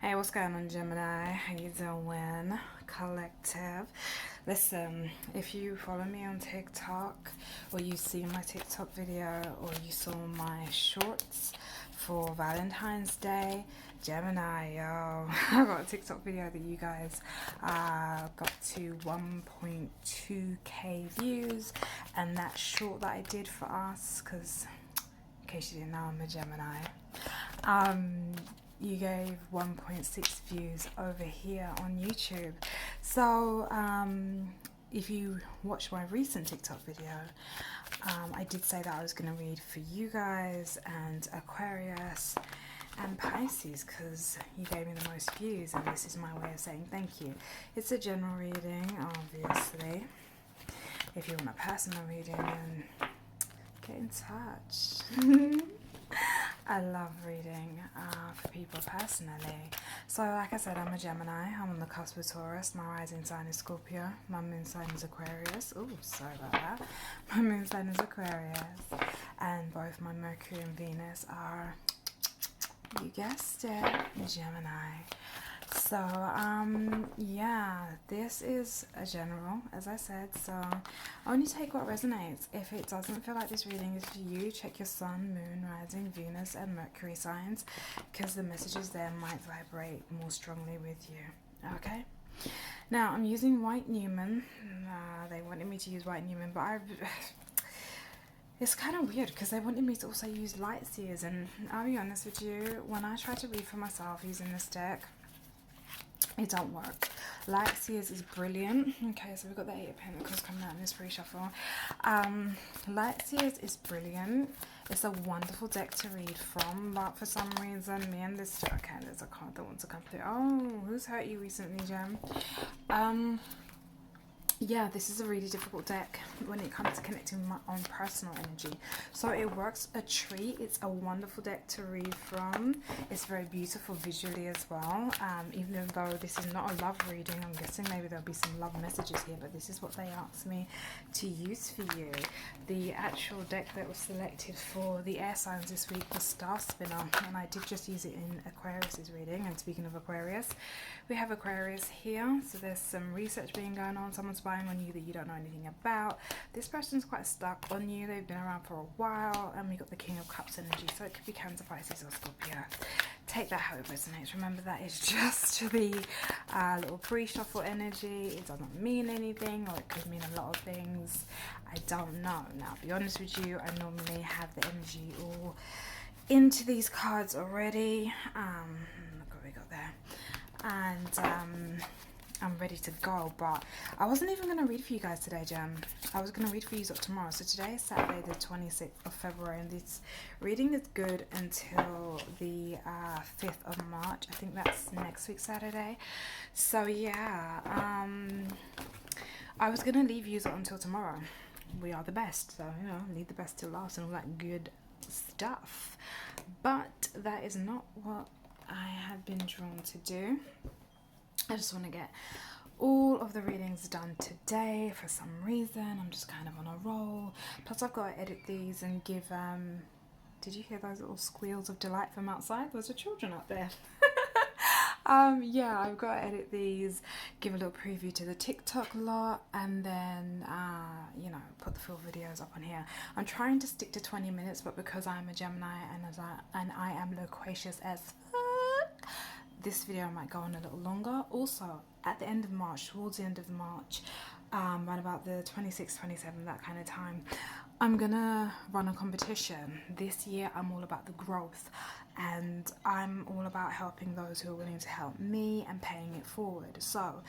Hey, what's going on, Gemini? How you doing, collective? Listen, if you follow me on TikTok, or you see my TikTok video, or you saw my shorts for Valentine's Day, Gemini, yo, I got a TikTok video that you guys got to 1.2k views, and that short that I did for us, because in case you didn't know, I'm a Gemini. You gave 1.6 views over here on YouTube. So if you watch my recent TikTok video, I did say that I was going to read for you guys and Aquarius and Pisces because you gave me the most views, and this is my way of saying thank you. It's a general reading, obviously. If you want a personal reading, then get in touch. I love reading for people personally. So like I said, I'm a Gemini. I'm on the cusp of Taurus. My rising sign is Scorpio. My moon sign is Aquarius. Oh, sorry about that. My moon sign is Aquarius. And both my Mercury and Venus are, you guessed it, Gemini. So, yeah, this is a general, as I said, so only take what resonates. If it doesn't feel like this reading is for you, check your sun, moon, rising, Venus, and Mercury signs, because the messages there might vibrate more strongly with you, okay? Now, I'm using White Newman. They wanted me to use White Newman, but it's kind of weird because they wanted me to also use Light Seers, and I'll be honest with you, when I try to read for myself using this deck, it don't work. Light Seers is brilliant. Okay, so we've got the Eight of Pentacles coming out in this pre-shuffle. Light Seers is brilliant. It's a wonderful deck to read from, but for some reason, me and this deck, okay, there's a card that wants to come through. Oh, who's hurt you recently, Gem? Yeah, this is a really difficult deck when it comes to connecting with my own personal energy. So it works a treat. It's a wonderful deck to read from. It's very beautiful visually as well. Even though this is not a love reading, I'm guessing maybe there'll be some love messages here, but this is what they asked me to use for you. The actual deck that was selected for the air signs this week was Star Spinner, and I did just use it in Aquarius's reading. And speaking of Aquarius, we have Aquarius here, so there's some research being going on. Someone's buying on you that you don't know anything about. This person's quite stuck on you. They've been around for a while, and we got the King of Cups energy, so it could be Cancer, Pisces, or Scorpio. Take that how it resonates. Remember, that is just the little pre-shuffle energy. It doesn't mean anything, or it could mean a lot of things. I don't know. Now, to be honest with you, I normally have the energy all into these cards already. Look what we got there. And I'm ready to go, but I wasn't even going to read for you guys today, Gem. I was going to read for you tomorrow. So today is Saturday the 26th of February, and this reading is good until the 5th of March. I think that's next week Saturday. So yeah, I was going to leave you until tomorrow. We are the best, so you know, leave the best till last and all that good stuff. But that is not what I have been drawn to do. I just want to get all of the readings done today for some reason. I'm just kind of on a roll. Plus I've got to edit these and give, did you hear those little squeals of delight from outside? Those are children out there. Yeah, I've got to edit these, give a little preview to the TikTok lot, and then, you know, put the full videos up on here. I'm trying to stick to 20 minutes, but because I'm a Gemini and I am loquacious as fuck, this video might go on a little longer. Also, at the end of March, towards the end of March, around about the 26th, 27th, that kind of time, I'm gonna run a competition. This year, I'm all about the growth, and I'm all about helping those who are willing to help me and paying it forward. So,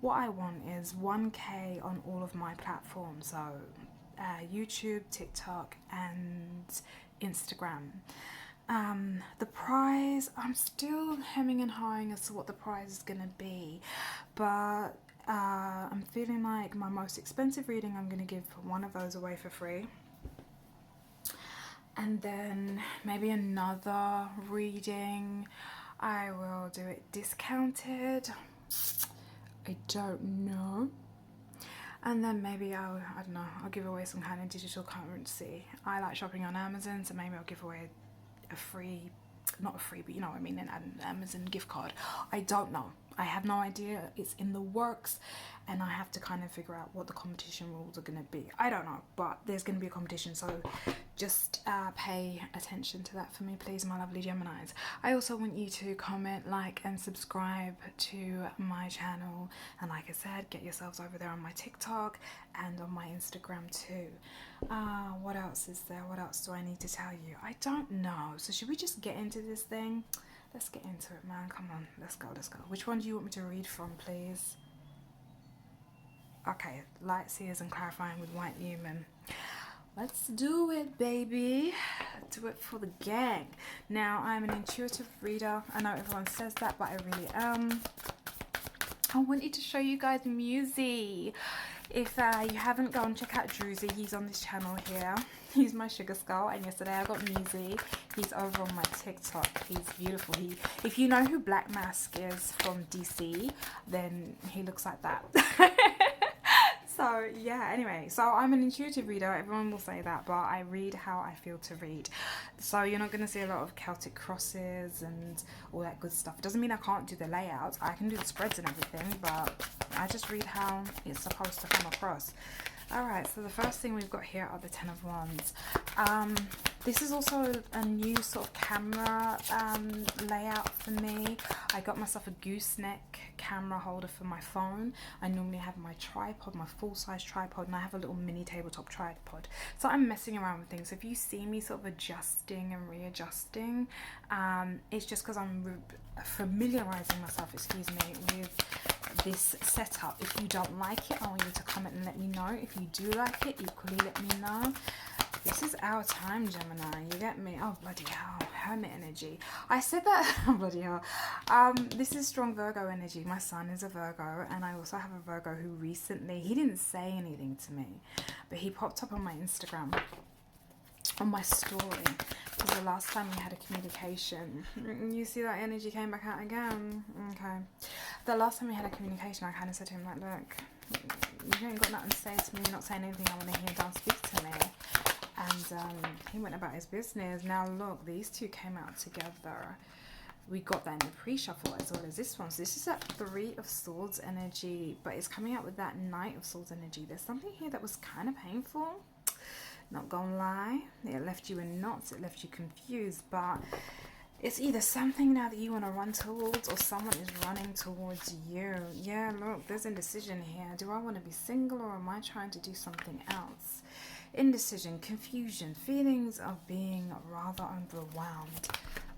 what I want is 1K on all of my platforms, so YouTube, TikTok, and Instagram. The prize, I'm still hemming and hawing as to what the prize is going to be, but I'm feeling like my most expensive reading, I'm going to give one of those away for free, and then maybe another reading I will do it discounted. I don't know. And then maybe I don't know, I'll give away some kind of digital currency. I like shopping on Amazon, so maybe I'll give away a free not a freebie, you know what I mean, an Amazon gift card. I don't know. I have no idea. It's in the works, and I have to kind of figure out what the competition rules are going to be. I don't know, but there's going to be a competition, so just pay attention to that for me, please, my lovely Geminis. I also want you to comment, like, and subscribe to my channel, and like I said, get yourselves over there on my TikTok and on my Instagram too. What else is there? What else do I need to tell you? I don't know. So should we just get into this thing? Let's get into it, man. Come on, let's go. Which one do you want me to read from, please? Okay, Light Seers and Clarifying with White Human. Let's do it, baby. Do it for the gang. Now, I'm an intuitive reader. I know everyone says that, but I really am. I wanted to show you guys Musy. If you haven't gone, check out Druzy. He's on this channel here. He's my sugar skull, and yesterday I got Musy. He's over on my TikTok. He's beautiful. If you know who Black Mask is from DC, then he looks like that. So yeah, anyway, so I'm an intuitive reader. Everyone will say that, but I read how I feel to read. So you're not going to see a lot of Celtic crosses and all that good stuff. It doesn't mean I can't do the layouts. I can do the spreads and everything, but I just read how it's supposed to come across. Alright, so the first thing we've got here are the Ten of Wands. This is also a new sort of camera layout for me. I got myself a gooseneck camera holder for my phone. I normally have my tripod, my full-size tripod, and I have a little mini tabletop tripod. So I'm messing around with things. So if you see me sort of adjusting and readjusting, it's just because I'm familiarizing myself, excuse me, with this setup. If you don't like it, I want you to comment and let me know. If you do like it, equally let me know. This is our time, Gemini. You get me? Oh, bloody hell. Hermit energy. I said that. Oh, bloody hell. This is strong Virgo energy. My son is a Virgo, and I also have a Virgo who recently, he didn't say anything to me, but he popped up on my Instagram, on my story. Because the last time we had a communication, you see that energy came back out again. Okay. The last time we had a communication, I kind of said to him, like, look, you ain't got nothing to say to me. You're not saying anything I want to hear. Don't speak to me. And he went about his business. Now look, these two came out together. We got that in the pre-shuffle as well as this one. So this is that Three of Swords energy, but it's coming out with that Knight of Swords energy. There's something here that was kind of painful. Not gonna lie. It left you in knots. It left you confused. But it's either something now that you want to run towards, or someone is running towards you. Yeah, look, there's indecision here. Do I want to be single, or am I trying to do something else? Indecision, confusion, feelings of being rather overwhelmed.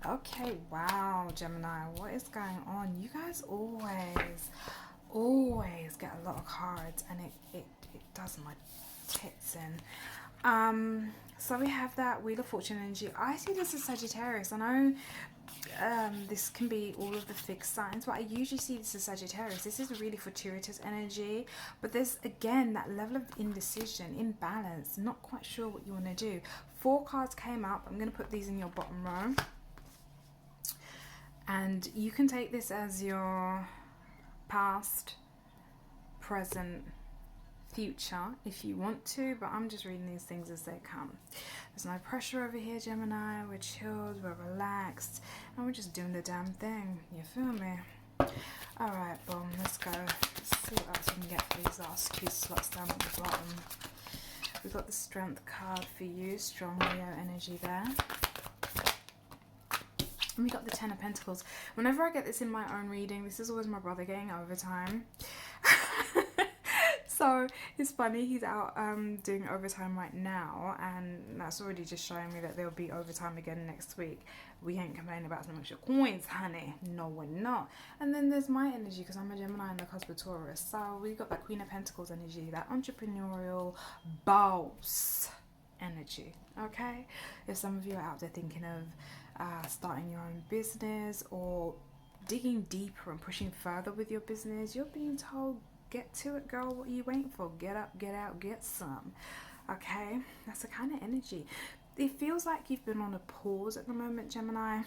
Okay, wow, Gemini, what is going on? You guys always get a lot of cards, and it does my tits in. So we have that Wheel of Fortune energy. I see this as Sagittarius. I know this can be all of the fixed signs, but I usually see this as Sagittarius. This is really fortuitous energy, but there's again that level of indecision, imbalance, not quite sure what you want to do. 4 cards came up. I'm going to put these in your bottom row, and you can take this as your past, present, future if you want to, but I'm just reading these things as they come. There's no pressure over here, Gemini. We're chilled, we're relaxed, and we're just doing the damn thing. You feel me? Alright, boom, let's go. Let's see what else we can get for these last 2 slots down at the bottom. We've got the Strength card for you, strong Leo energy there. And we got the Ten of Pentacles. Whenever I get this in my own reading, this is always my brother getting overtime. So it's funny, he's out doing overtime right now, and that's already just showing me that there'll be overtime again next week. We ain't complaining about some extra coins, honey. No, we're not. And then there's my energy, because I'm a Gemini and the cusp of Taurus. So we got that Queen of Pentacles energy, that entrepreneurial boss energy. Okay, if some of you are out there thinking of starting your own business, or digging deeper and pushing further with your business, you're being told, get to it, girl. What are you waiting for? Get up, get out, get some. Okay, that's the kind of energy. It feels like you've been on a pause at the moment, Gemini.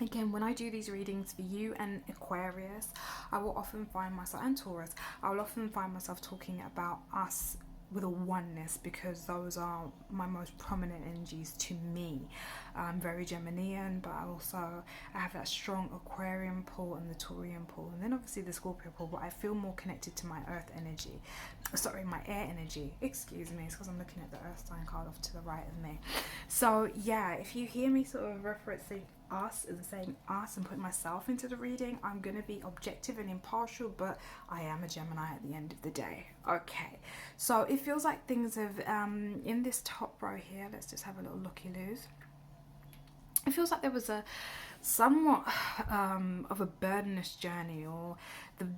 Again, when I do these readings for you and Aquarius, I will often find myself, and Taurus, I will often find myself talking about us with a oneness, because those are my most prominent energies to me. I'm very Geminian, but I have that strong Aquarian pull and the Taurian pull, and then obviously the Scorpio pull, but I feel more connected to my earth energy, sorry, my air energy, excuse me, it's because I'm looking at the earth sign card off to the right of me. So yeah, if you hear me sort of referencing us and saying us and putting myself into the reading, I'm going to be objective and impartial, but I am a Gemini at the end of the day. Okay, so it feels like things have in this top row here, let's just have a little looky-loos. It feels like there was a somewhat of a burdenous journey, or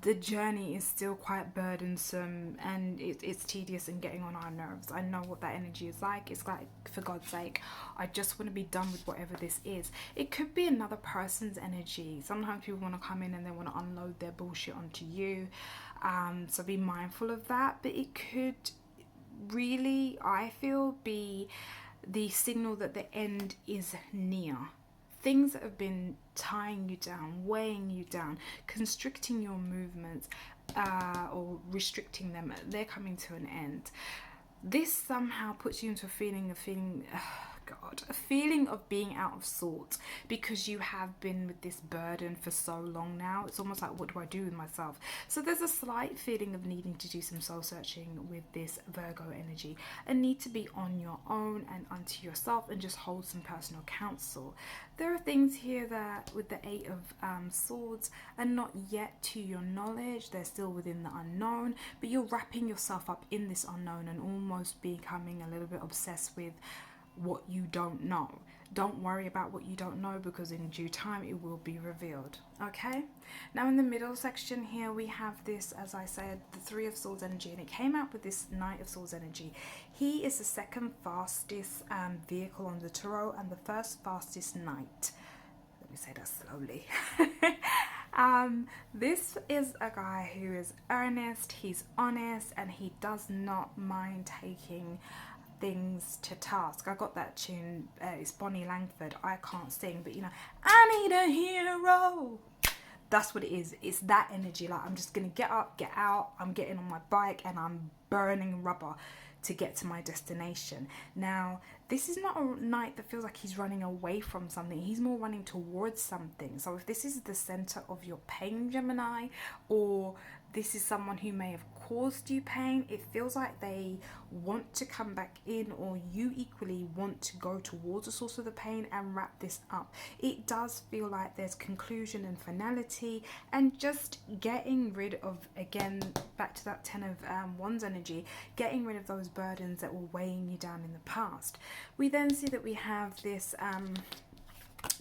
the journey is still quite burdensome, and it's tedious and getting on our nerves. I know what that energy is like. It's like, for God's sake, I just want to be done with whatever this is. It could be another person's energy. Sometimes people want to come in and they want to unload their bullshit onto you, so be mindful of that. But it could really, I feel, be the signal that the end is near. Things that have been tying you down, weighing you down, constricting your movements, or restricting them, they're coming to an end. This somehow puts you into a feeling of being out of sorts, because you have been with this burden for so long now. It's almost like, what do I do with myself? So there's a slight feeling of needing to do some soul searching with this Virgo energy, and need to be on your own and unto yourself and just hold some personal counsel. There are things here that with the Eight of Swords are not yet to your knowledge. They're still within the unknown, but you're wrapping yourself up in this unknown and almost becoming a little bit obsessed with what you don't know. Don't worry about what you don't know, because in due time it will be revealed. Okay, now in the middle section here we have this, as I said, the Three of Swords energy, and it came out with this Knight of Swords energy. He is the second fastest vehicle on the tarot, and the first fastest knight. Let me say that slowly. This is a guy who is earnest, he's honest, and he does not mind taking things to task. I got that tune, it's Bonnie Langford, I can't sing, but you know, I need a hero. That's what it is. It's that energy. Like, I'm just gonna get up, get out, I'm getting on my bike and I'm burning rubber to get to my destination. Now, this is not a knight that feels like he's running away from something. He's more running towards something. So if this is the center of your pain, Gemini, or this is someone who may have caused you pain, it feels like they want to come back in, or you equally want to go towards the source of the pain and wrap this up. It does feel like there's conclusion and finality, and just getting rid of, again, back to that Ten of Wands energy, getting rid of those burdens that were weighing you down in the past. We then see that we have this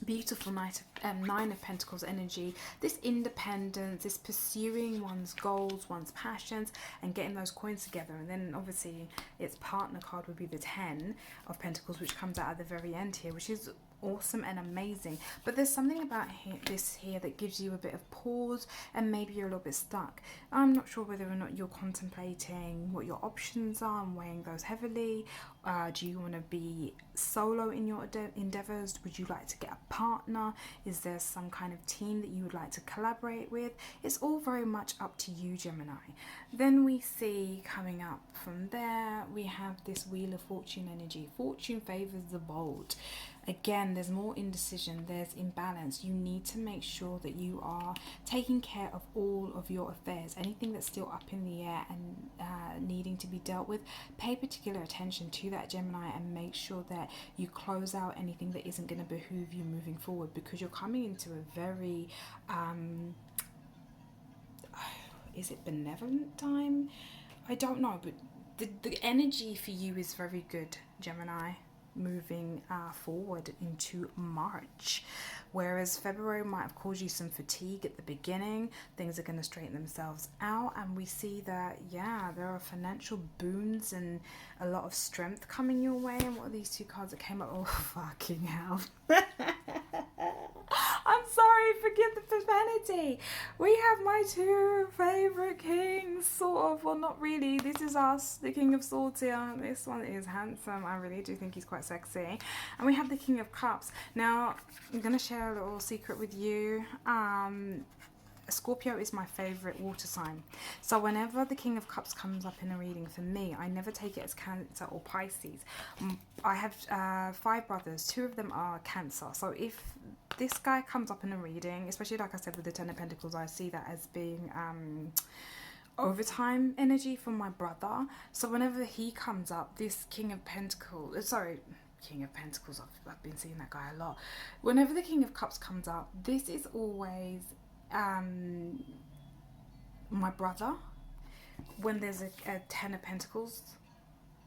beautiful Nine of Pentacles energy, this independence, this pursuing one's goals, one's passions, and getting those coins together. And then obviously its partner card would be the Ten of Pentacles, which comes out at the very end here, which is awesome and amazing. But there's something about this here that gives you a bit of pause, and maybe you're a little bit stuck. I'm not sure whether or not you're contemplating what your options are and weighing those heavily. Do you want to be solo in your endeavors? Would you like to get a partner? Is there some kind of team that you would like to collaborate with? It's all very much up to you, Gemini. Then we see, coming up from there, we have this Wheel of Fortune energy. Fortune favors the bold. Again, there's more indecision, there's imbalance. You need to make sure that you are taking care of all of your affairs. Anything that's still up in the air and needing to be dealt with, pay particular attention to that, Gemini, and make sure that you close out anything that isn't going to behoove you moving forward, because you're coming into a very is it benevolent time? I don't know, but the energy for you is very good, Gemini, moving forward into March. Whereas February might have caused you some fatigue at the beginning, things are going to straighten themselves out, and we see that, yeah, there are financial boons and a lot of strength coming your way. And what are these two cards that came up? Oh, fucking hell. I'm sorry, forgive the profanity. We have my two favourite kings, sort of. Well, not really. This is us, the King of Swords here. This one is handsome. I really do think he's quite sexy. And we have the King of Cups. Now, I'm going to share a little secret with you. Scorpio is my favorite water sign. So whenever the King of Cups comes up in a reading for me, I never take it as Cancer or Pisces. I have 5 brothers. 2 of them are Cancer. So if this guy comes up in a reading, especially like I said with the Ten of Pentacles, I see that as being overtime energy for my brother. So whenever he comes up, this King of Pentacles, King of Pentacles, I've been seeing that guy a lot. Whenever the King of Cups comes up, this is always my brother. When there's a 10 of Pentacles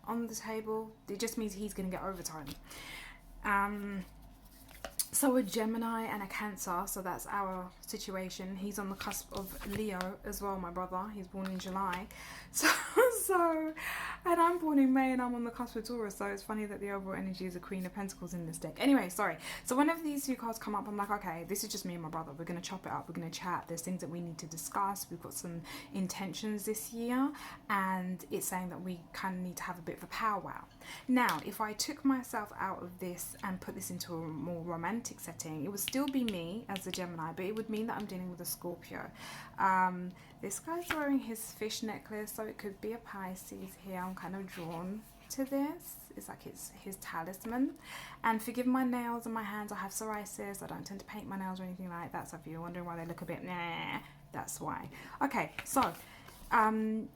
on the table, it just means he's going to get overtime. So a Gemini and a Cancer, so that's our situation. He's on the cusp of Leo as well, my brother. He's born in July. So, and I'm born in May and I'm on the cusp of Taurus. So it's funny that the overall energy is a Queen of Pentacles in this deck. Anyway, sorry. So whenever these 2 cards come up, I'm like, okay, this is just me and my brother. We're going to chop it up. We're going to chat. There's things that we need to discuss. We've got some intentions this year. And it's saying that we kind of need to have a bit of a powwow. Now, if I took myself out of this and put this into a more romantic setting, it would still be me as a Gemini, but it would mean that I'm dealing with a Scorpio. This guy's wearing his fish necklace, so it could be a Pisces here. I'm kind of drawn to this. It's like it's his talisman. And forgive my nails and my hands. I have psoriasis. I don't tend to paint my nails or anything like that. So if you're wondering why they look a bit nah, that's why. Okay, so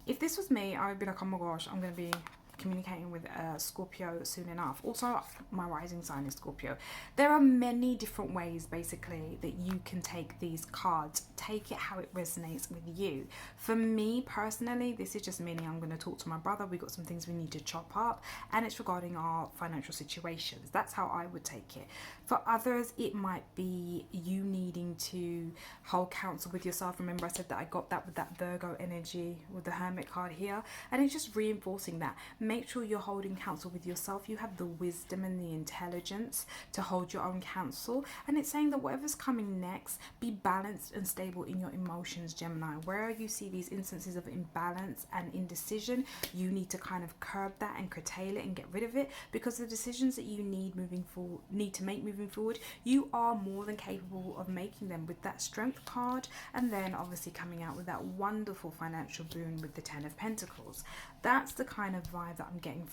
if this was me, I would be like, oh my gosh, I'm going to be communicating with Scorpio soon enough. Also, my rising sign is Scorpio. There are many different ways basically that you can take these cards. Take it how it resonates with you. For me personally, this is just meaning I'm going to talk to my brother. We've got some things we need to chop up, and it's regarding our financial situations. That's how I would take it. For others, it might be you needing to hold counsel with yourself. Remember I said that I got that with that Virgo energy with the Hermit card here, and it's just reinforcing that. Make sure you're holding counsel with yourself. You have the wisdom and the intelligence to hold your own counsel, and it's saying that whatever's coming next, be balanced and stable in your emotions, Gemini. Where you see these instances of imbalance and indecision, you need to kind of curb that and curtail it and get rid of it, because the decisions that you need to make moving forward, you are more than capable of making them with that Strength card, and then obviously coming out with that wonderful financial boon with the 10 of Pentacles. That's the kind of vibe that I'm getting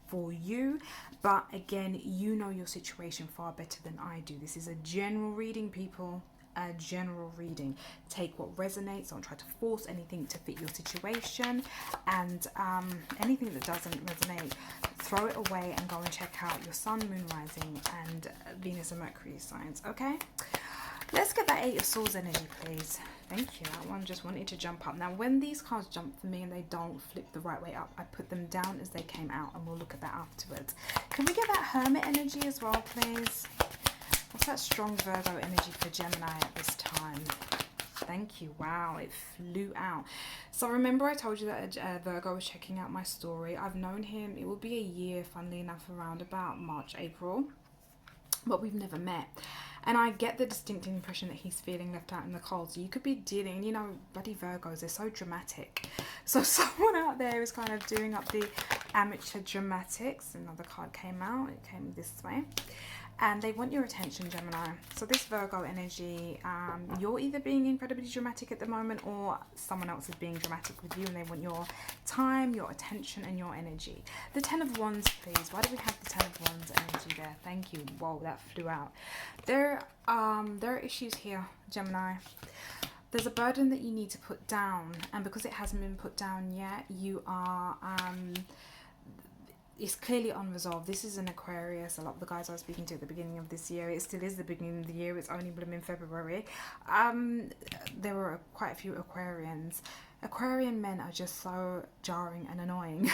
for you. But again, you know your situation far better than I do. This is a general reading, people. A general reading. Take what resonates. Don't try to force anything to fit your situation, and anything that doesn't resonate, throw it away and go and check out your Sun, Moon, Rising and Venus and Mercury signs. Okay, let's get that 8 of Swords energy, please. Thank you. That one just wanted to jump up. Now when these cards jump for me and they don't flip the right way up, I put them down as they came out, and we'll look at that afterwards. Can we get that Hermit energy as well, please? What's that strong Virgo energy for Gemini at this time? Thank you. Wow, it flew out. So remember I told you that Virgo was checking out my story. I've known him, it will be a year, funnily enough, around about March, April. But we've never met. And I get the distinct impression that he's feeling left out in the cold. So you could be dealing, you know, bloody Virgos, they're so dramatic. So someone out there is kind of doing up the amateur dramatics. Another card came out, it came this way. And they want your attention, Gemini. So this Virgo energy, you're either being incredibly dramatic at the moment, or someone else is being dramatic with you, and they want your time, your attention and your energy. The 10 of Wands, please. Why do we have the 10 of Wands energy there? Thank you. Whoa, that flew out. There are issues here, Gemini. There's a burden that you need to put down, and because it hasn't been put down yet, you are it's clearly unresolved. This is an Aquarius. A lot of the guys I was speaking to at the beginning of this year, it still is the beginning of the year, it's only blooming February. There were quite a few Aquarians. Aquarian men are just so jarring and annoying.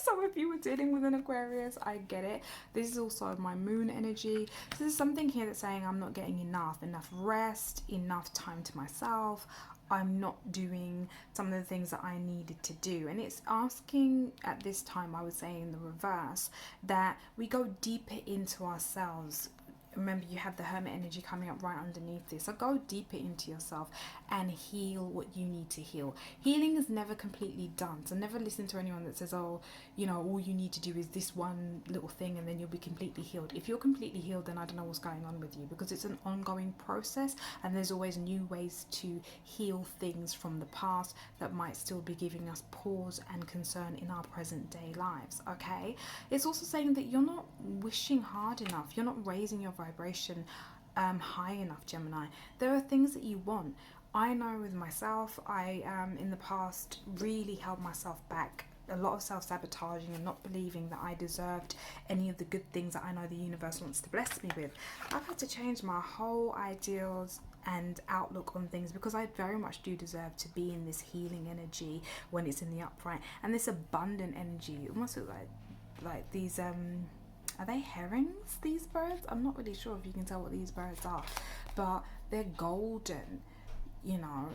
So if you were dealing with an Aquarius, I get it. This is also my moon energy. So there's something here that's saying I'm not getting enough rest, enough time to myself. I'm not doing some of the things that I needed to do. And it's asking at this time, I would say in the reverse, that we go deeper into ourselves. remember, you have the Hermit energy coming up right underneath this. So go deeper into yourself and heal what you need to heal. Healing is never completely done. So never listen to anyone that says, oh, you know, all you need to do is this one little thing and then you'll be completely healed. If you're completely healed, then I don't know what's going on with you, because it's an ongoing process and there's always new ways to heal things from the past that might still be giving us pause and concern in our present day lives. Okay, it's also saying that you're not wishing hard enough, you're not raising your vibration high enough, Gemini. There are things that you want. I know with myself, I in the past really held myself back, a lot of self-sabotaging and not believing that I deserved any of the good things that I know the universe wants to bless me with. I've had to change my whole ideals and outlook on things, because I very much do deserve to be in this healing energy when it's in the upright, and this abundant energy. It almost looks like these are they herrings, these birds? I'm not really sure if you can tell what these birds are, but they're golden, you know.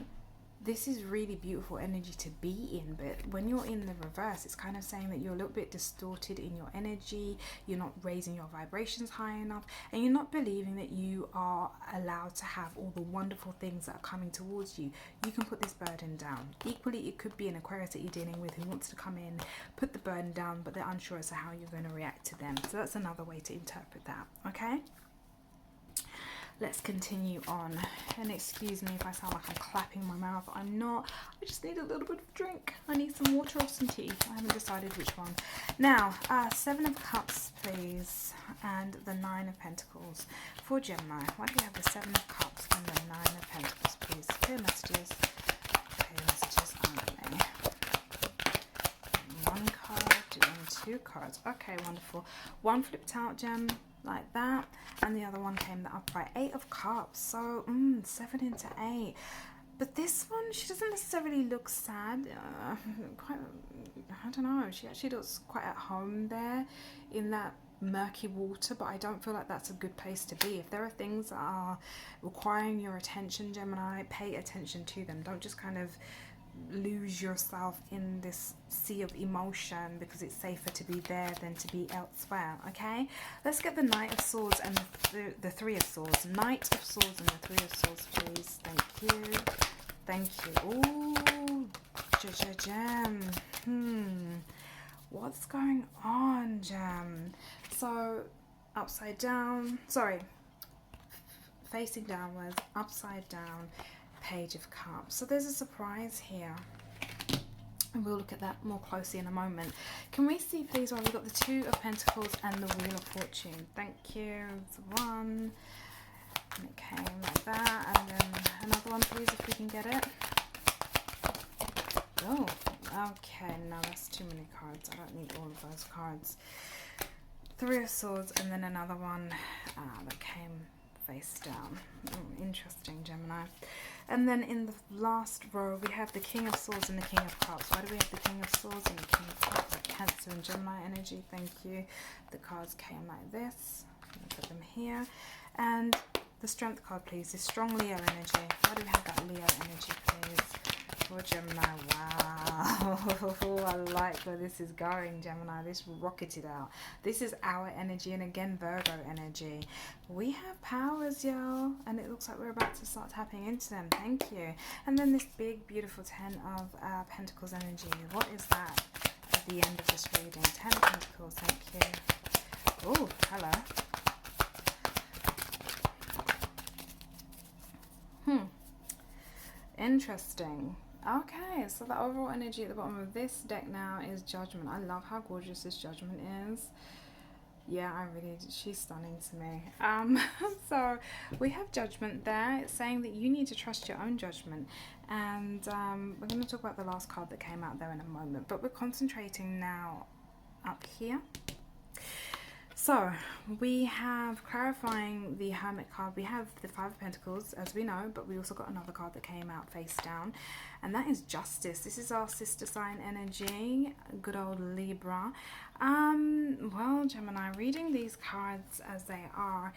This is really beautiful energy to be in, but when you're in the reverse, it's kind of saying that you're a little bit distorted in your energy, you're not raising your vibrations high enough, and you're not believing that you are allowed to have all the wonderful things that are coming towards you. You can put this burden down. Equally, it could be an Aquarius that you're dealing with who wants to come in, put the burden down, but they're unsure as to how you're going to react to them. So that's another way to interpret that, okay? Let's continue on, and excuse me if I sound like I'm clapping my mouth. I'm not. I just need a little bit of drink. I need some water or some tea. I haven't decided which one. Now, Seven of Cups, please, and the Nine of Pentacles for Gemini. Why do we have the Seven of Cups and the Nine of Pentacles, please? Clear messages. Clear messages only. One card and two cards. Okay, wonderful. One flipped out, Gem, like that, and the other one came the upright. Eight of Cups, so 7 into 8. But this one, she doesn't necessarily look sad. Quite, I don't know, she actually looks quite at home there in that murky water, but I don't feel like that's a good place to be. If there are things that are requiring your attention, Gemini, pay attention to them. Don't just kind of lose yourself in this sea of emotion, because it's safer to be there than to be elsewhere. Okay, let's get the Knight of Swords and the Three of Swords. Knight of Swords and the Three of Swords, please. Thank you. Thank you. Ooh, Gem. What's going on, Gem? So upside down, sorry, facing downwards, upside down, Page of Cups. So there's a surprise here, and we'll look at that more closely in a moment. Can we see, please, why we've got the Two of Pentacles and the Wheel of Fortune? Thank you. It's one, and it came like that, and then another one, please, if we can get it. Oh, okay, no, that's too many cards. I don't need all of those cards. Three of Swords, and then another one that came face down. Interesting, Gemini. And then in the last row, we have the King of Swords and the King of Cups. Why do we have the King of Swords and the King of Cups? Like Cancer and Gemini energy. Thank you. The cards came like this. I'm going to put them here. And the Strength card, please. This strong Leo energy. Why do we have that Leo energy, please? For Gemini. Wow. I like where this is going, Gemini. This rocketed out. This is our energy, and again, Virgo energy. We have powers, y'all, and it looks like we're about to start tapping into them. Thank you. And then this big, beautiful 10 of Pentacles energy. What is that at the end of this reading? 10 of Pentacles. Thank you. Oh, hello. Interesting. Okay, so the overall energy at the bottom of this deck now is Judgment. I love how gorgeous this Judgment is. Yeah, she's stunning to me. So we have Judgment there. It's saying that you need to trust your own judgment. And we're going to talk about the last card that came out there in a moment. But we're concentrating now up here. So we have clarifying the Hermit card. We have the Five of Pentacles, as we know, but we also got another card that came out face down, and that is Justice. This is our sister sign energy, good old Libra. Well, Gemini, reading these cards as they are,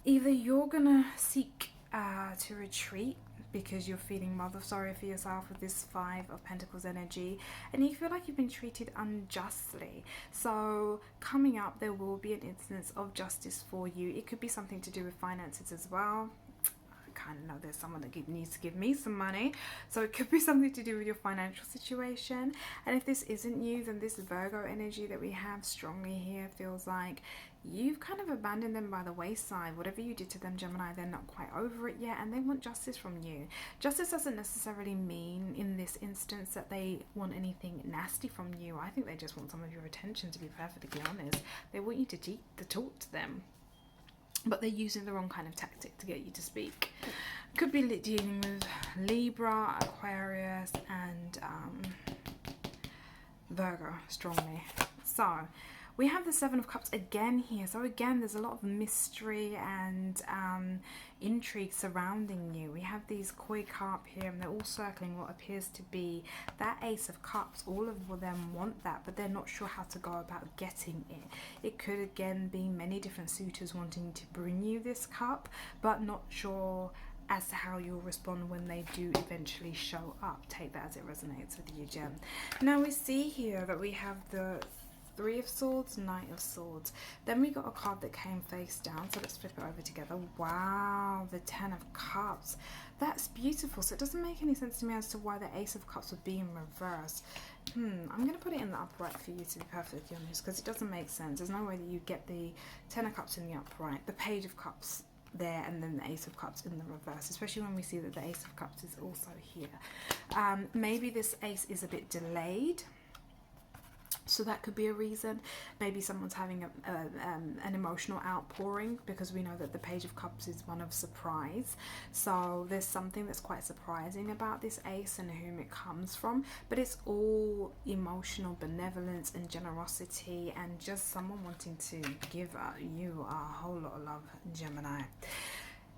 either you're gonna seek to retreat because you're feeling rather sorry for yourself with this Five of Pentacles energy, and you feel like you've been treated unjustly. So coming up, there will be an instance of justice for you. It could be something to do with finances as well. Kind of know there's someone that needs to give me some money, so it could be something to do with your financial situation. And if this isn't you, then this Virgo energy that we have strongly here feels like you've kind of abandoned them by the wayside. Whatever you did to them, Gemini, they're not quite over it yet, and they want justice from you. Justice doesn't necessarily mean in this instance that they want anything nasty from you. I think they just want some of your attention, to be perfectly honest. They want you to talk to them, but they're using the wrong kind of tactic to get you to speak. Could be dealing with Libra, Aquarius, and Virgo strongly. So we have the Seven of Cups again here. So again, there's a lot of mystery and intrigue surrounding you. We have these koi carp here, and they're all circling what appears to be that Ace of Cups. All of them want that, but they're not sure how to go about getting it. It could again be many different suitors wanting to bring you this cup, but not sure as to how you'll respond when they do eventually show up. Take that as it resonates with you, Gem. Now we see here that we have the Three of Swords, Knight of Swords. Then we got a card that came face down, so let's flip it over together. Wow, the Ten of Cups. That's beautiful. So it doesn't make any sense to me as to why the Ace of Cups would be in reverse. I'm going to put it in the upright for you, to be perfectly honest, because it doesn't make sense. There's no way that you get the Ten of Cups in the upright, the Page of Cups there, and then the Ace of Cups in the reverse, especially when we see that the Ace of Cups is also here. Maybe this Ace is a bit delayed, so that could be a reason. Maybe someone's having an emotional outpouring, because we know that the Page of Cups is one of surprise. So there's something that's quite surprising about this Ace and whom it comes from. But it's all emotional benevolence and generosity, and just someone wanting to give you a whole lot of love, Gemini.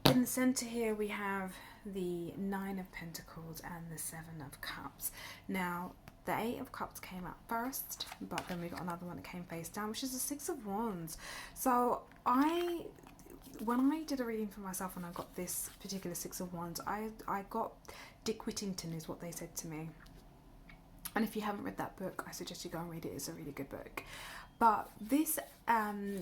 In the center here we have the Nine of Pentacles and the Seven of Cups. Now the Eight of Cups came out first, but then we got another one that came face down, which is the Six of Wands. So when I did a reading for myself and I got this particular Six of Wands, I got Dick Whittington is what they said to me. And if you haven't read that book, I suggest you go and read it. It's a really good book. But this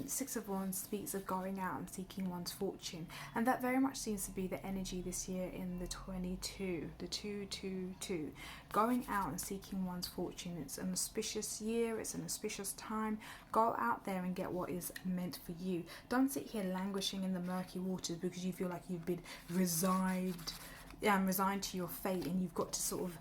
Six of Wands speaks of going out and seeking one's fortune, and that very much seems to be the energy this year in the 22, the 222, going out and seeking one's fortune. It's an auspicious year, it's an auspicious time. Go out there and get what is meant for you. Don't sit here languishing in the murky waters because you feel like you've been resigned to your fate, and you've got to sort of,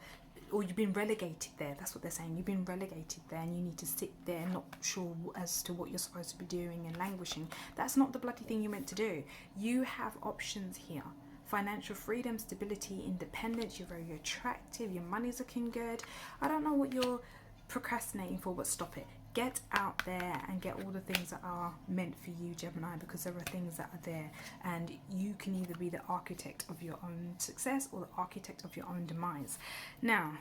or you've been relegated there. That's what they're saying. You've been relegated there, and you need to sit there not sure as to what you're supposed to be doing and languishing. That's not the bloody thing you're meant to do. You have options here. Financial freedom, stability, independence. You're very attractive. Your money's looking good. I don't know what you're procrastinating for, but stop it. Get out there and get all the things that are meant for you, Gemini, because there are things that are there, and you can either be the architect of your own success or the architect of your own demise. Now,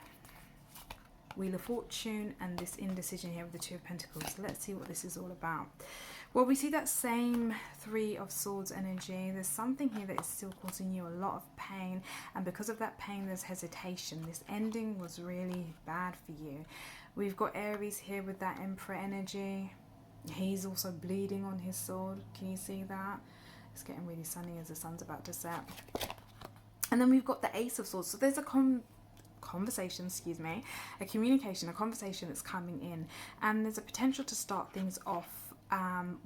Wheel of Fortune and this indecision here with the Two of Pentacles. So let's see what this is all about. Well, we see that same Three of Swords energy. There's something here that is still causing you a lot of pain, and because of that pain, there's hesitation. This ending was really bad for you. We've got Aries here with that Emperor energy. He's also bleeding on his sword. Can you see that? It's getting really sunny as the sun's about to set. And then we've got the Ace of Swords. So there's a conversation, a communication, a conversation that's coming in. And there's a potential to start things off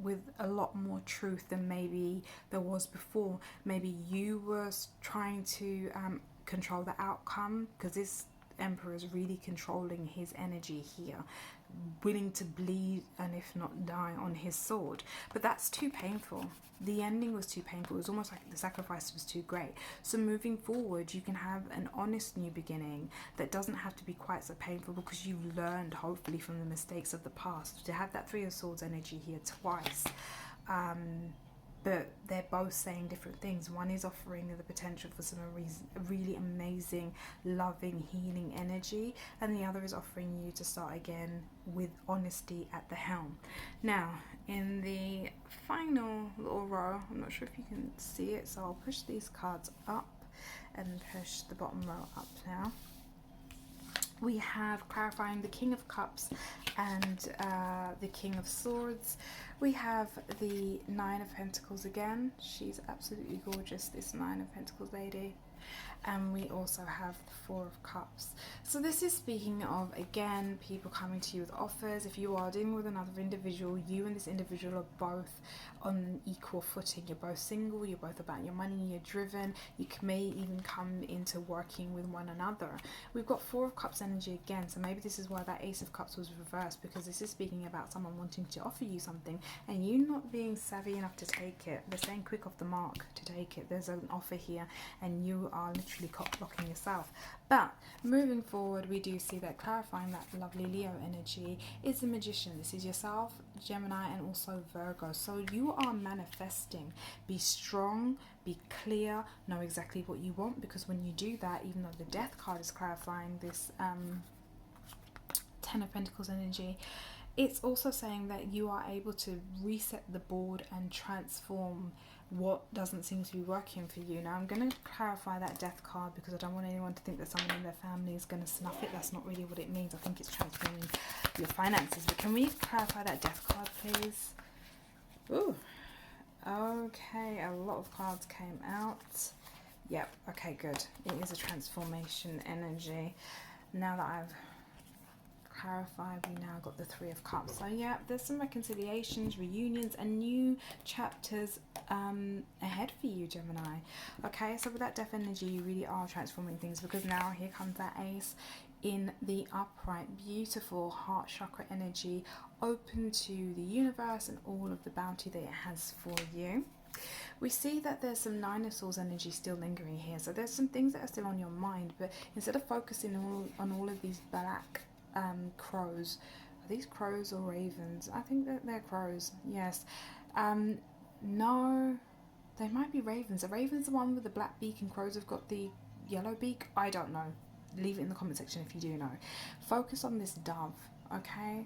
with a lot more truth than maybe there was before. Maybe you were trying to control the outcome, because this Emperor is really controlling his energy here, willing to bleed and if not die on his sword. But that's too painful. The ending was too painful. It was almost like the sacrifice was too great. So moving forward, you can have an honest new beginning that doesn't have to be quite so painful, because you've learned hopefully from the mistakes of the past. To have that Three of Swords energy here twice, but they're both saying different things. One is offering the potential for some really amazing, loving, healing energy, and the other is offering you to start again with honesty at the helm. Now, in the final little row, I'm not sure if you can see it, so I'll push these cards up. and push the bottom row up now. We have clarifying the King of Cups and the King of Swords. We have the Nine of Pentacles again. She's absolutely gorgeous, this Nine of Pentacles lady. And we also have the Four of Cups. So this is speaking of, again, people coming to you with offers. If you are dealing with another individual, you and this individual are both on equal footing. You're both single, you're both about your money, you're driven. You may even come into working with one another. We've got Four of Cups energy again, so maybe this is why that Ace of Cups was reversed, because this is speaking about someone wanting to offer you something and you not being savvy enough to take it. They're saying quick off the mark to take it. There's an offer here and you are literally cock-blocking yourself. But moving forward, we do see that clarifying that lovely Leo energy is the Magician. This is yourself, Gemini, and also Virgo. So you are manifesting. Be strong, be clear, know exactly what you want, because when you do that, even though the Death card is clarifying this Ten of Pentacles energy, it's also saying that you are able to reset the board and transform what doesn't seem to be working for you. Now I'm going to clarify that Death card because I don't want anyone to think that someone in their family is going to snuff it. That's not really what it means. I think it's transforming your finances. But can we clarify that Death card, please? Ooh, okay, a lot of cards came out. Yep, okay, good. It is a transformation energy. Now that I've clarified, we now got the Three of Cups. So yeah, there's some reconciliations, reunions, and new chapters ahead for you, Gemini. Okay, so with that Death energy, you really are transforming things, because now here comes that Ace in the upright, beautiful heart chakra energy, open to the universe and all of the bounty that it has for you. We see that there's some Nine of Swords energy still lingering here, so there's some things that are still on your mind, but instead of focusing on all of these black crows, are these crows or ravens? I think that they're crows, yes. No, they might be ravens. Are ravens the one with the black beak and crows have got the yellow beak? I don't know. Leave it in the comment section if you do know. Focus on this dove, okay?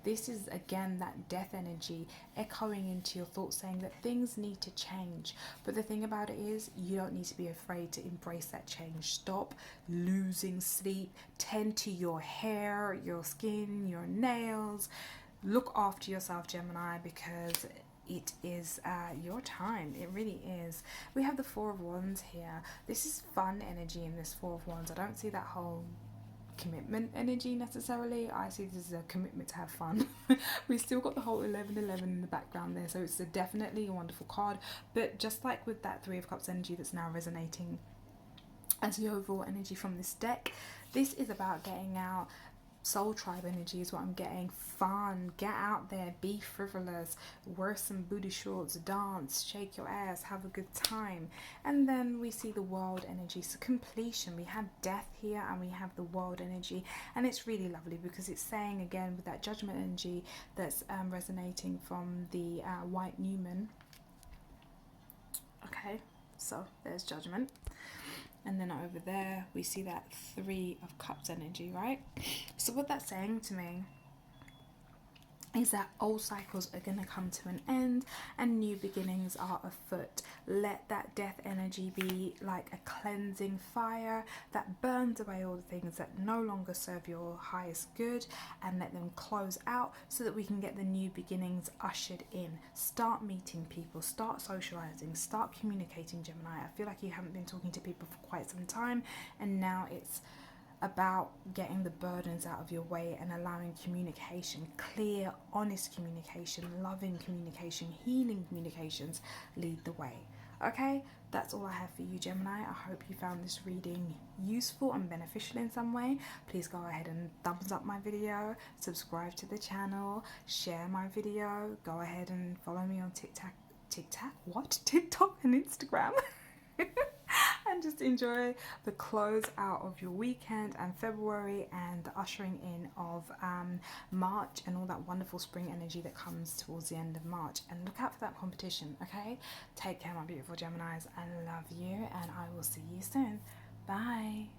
This is again that Death energy echoing into your thoughts, saying that things need to change. But the thing about it is, you don't need to be afraid to embrace that change. Stop losing sleep. Tend to your hair, your skin, your nails. Look after yourself, Gemini, because it is your time. It really is. We have the Four of Wands here. This is fun energy in this Four of Wands. I don't see that whole commitment energy necessarily. I see this as a commitment to have fun. We still got the whole 11-11 in the background there, so it's definitely a wonderful card. But just like with that Three of Cups energy that's now resonating as the overall energy from this deck, this is about getting out. Soul tribe energy is what I'm getting. Fun, get out there, be frivolous, wear some booty shorts, dance, shake your ass, have a good time. And then we see the world energy, so completion. We have death here and we have the world energy, and it's really lovely because it's saying again with that judgment energy that's resonating from the white Newman. Okay, so there's judgment. And then over there, we see that Three of Cups energy, right? So what that's saying to me is that old cycles are going to come to an end and new beginnings are afoot. Let that death energy be like a cleansing fire that burns away all the things that no longer serve your highest good, and let them close out so that we can get the new beginnings ushered in. Start meeting people, start socializing, start communicating, Gemini. I feel like you haven't been talking to people for quite some time, and now it's about getting the burdens out of your way and allowing communication, clear, honest communication, loving communication, healing communications lead the way. Okay, that's all I have for you, Gemini. I hope you found this reading useful and beneficial in some way. Please go ahead and thumbs up my video, subscribe to the channel, share my video, go ahead and follow me on TikTok and Instagram. And just enjoy the close out of your weekend and February and the ushering in of March and all that wonderful spring energy that comes towards the end of March. And look out for that competition, okay? Take care, my beautiful Geminis. I love you and I will see you soon. Bye.